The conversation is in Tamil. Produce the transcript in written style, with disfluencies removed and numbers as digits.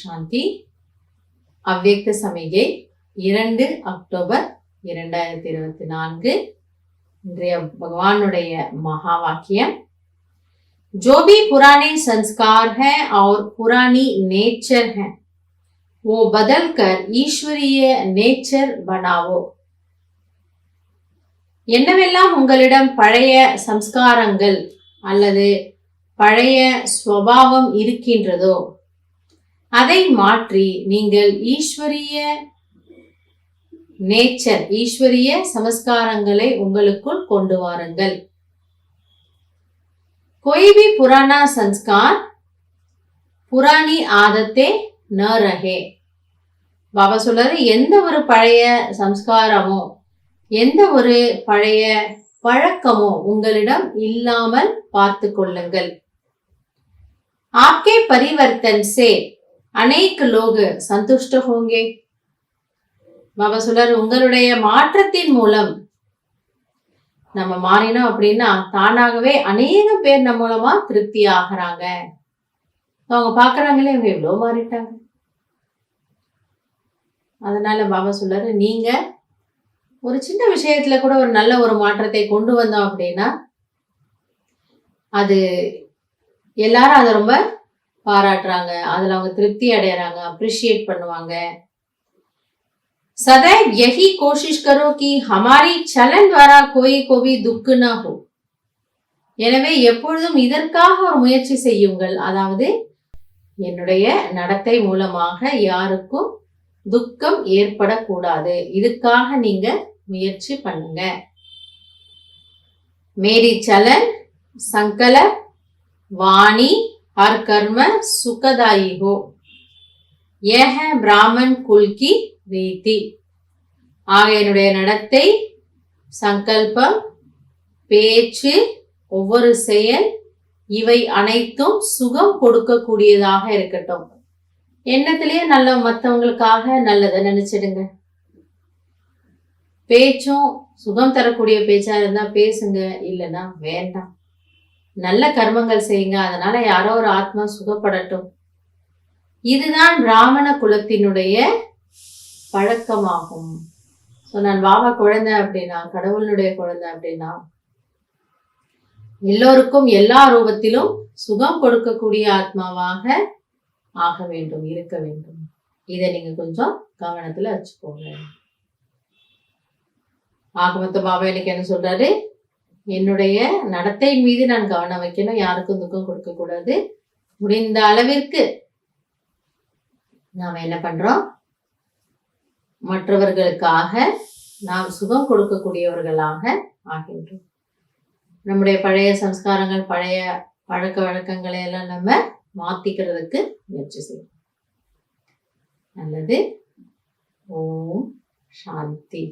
சாந்தி. அவ்யக்த சமிகை 2 அக்டோபர் 2024. இன்றைய பகவானுடைய மகா வாக்கியம், जो भी पुराने संस्कार हैं और पुरानी नेचर हैं वो बदल कर ईश्वरीय नेचर बनाओ. என்னவெல்லாம் உங்களிடம் பழைய சம்ஸ்காரங்கள் அல்லது பழைய ஸ்வபாவம் இருக்கின்றதோ அதை மாற்றி நீங்கள் ஈஸ்வரிய நேச்சர், ஈஸ்வரிய சமஸ்காரங்களை உங்களுக்குள் கொண்டு வாருங்கள். कोई भी पुराना संस्कार पुरानी आदतें न रहे. பாபா சொல்றாரு, எந்த ஒரு பழைய சம்ஸ்காரமோ எந்த ஒரு பழைய பழக்கமோ உங்களிடம் இல்லாமல் பார்த்து கொள்ளுங்கள். आपके परिवर्तन से अनेक लोग संतुष्ट होंगे. பாபா சொல்றாரு, உங்களுடைய மாற்றத்தின் மூலம் நம்ம மாறினோம் அப்படின்னா தானாகவே அநேக பேர் நம்ம மூலமா திருப்தி ஆகிறாங்க. அவங்க பாக்குறாங்களே இவங்க எவ்வளவு மாறிட்டாங்க. அதனால பாபா சொல்றாரு, நீங்க ஒரு சின்ன விஷயத்துல கூட ஒரு நல்ல ஒரு மாற்றத்தை கொண்டு வந்தோம் அப்படின்னா அது எல்லாரும் அதை ரொம்ப பாராட்டுறாங்க, அதுல அவங்க திருப்தி அடையறாங்க, அப்ரிஷியேட் பண்ணுவாங்க. सदैव यही कोशिश करो कि हमारी चलन द्वारा कोई को भी दुख न हो. எனவே எப்பொழுதும் இதற்காக ஒரு முயற்சி செய்யுங்கள், அதாவது என்னுடைய நடத்தை மூலமாக யாருக்கும் துக்கம் ஏற்படக்கூடாது, இதுக்காக நீங்க முயற்சி பண்ணுங்க. मेरी चलन संकल्प वाणी और कर्म सुखदायी हो, यह है ब्राह्मण कुल की ரீதி. ஆக என்னுடைய நடத்தை, சங்கல்பம், பேச்சு, ஒவ்வொரு செயல் இவை அனைத்தும் சுகம் கொடுக்கக்கூடியதாக இருக்கட்டும். எண்ணத்திலேயே நல்ல, மற்றவங்களுக்காக நல்லதை நினைச்சிடுங்க. பேச்சும் சுகம் தரக்கூடிய பேச்சா இருந்தா பேசுங்க, இல்லைன்னா வேண்டாம். நல்ல கர்மங்கள் செய்யுங்க, அதனால யாரோ ஒரு ஆத்மா சுகப்படட்டும். இதுதான் பிராமண குலத்தினுடைய பழக்கமாகும். நான் பாபா குழந்தை அப்படின்னா, கடவுளுடைய குழந்தை அப்படின்னா எல்லோருக்கும் எல்லா ரூபத்திலும் சுகம் கொடுக்கக்கூடிய ஆத்மாவாக ஆக வேண்டும், இருக்க வேண்டும். இதை நீங்க கொஞ்சம் கவனத்துல வச்சுக்கோங்க. ஆக மொத்த பாபா எனக்கு என்ன சொல்றாரு, என்னுடைய நடத்தை மீது நான் கவனம் வைக்கணும், யாருக்கும் துக்கம் கொடுக்க கூடாது. முடிந்த அளவிற்கு நாம என்ன பண்றோம், மற்றவர்களுக்காக நாம் சுகம் கொடுக்கக்கூடியவர்களாக ஆகின்றோம். நம்முடைய பழைய சம்ஸ்காரங்கள், பழைய பழக்க வழக்கங்களை எல்லாம் நம்ம மாத்திக்கிறதுக்கு முயற்சி செய்யணும். நல்லது. ஓம் சாந்தி.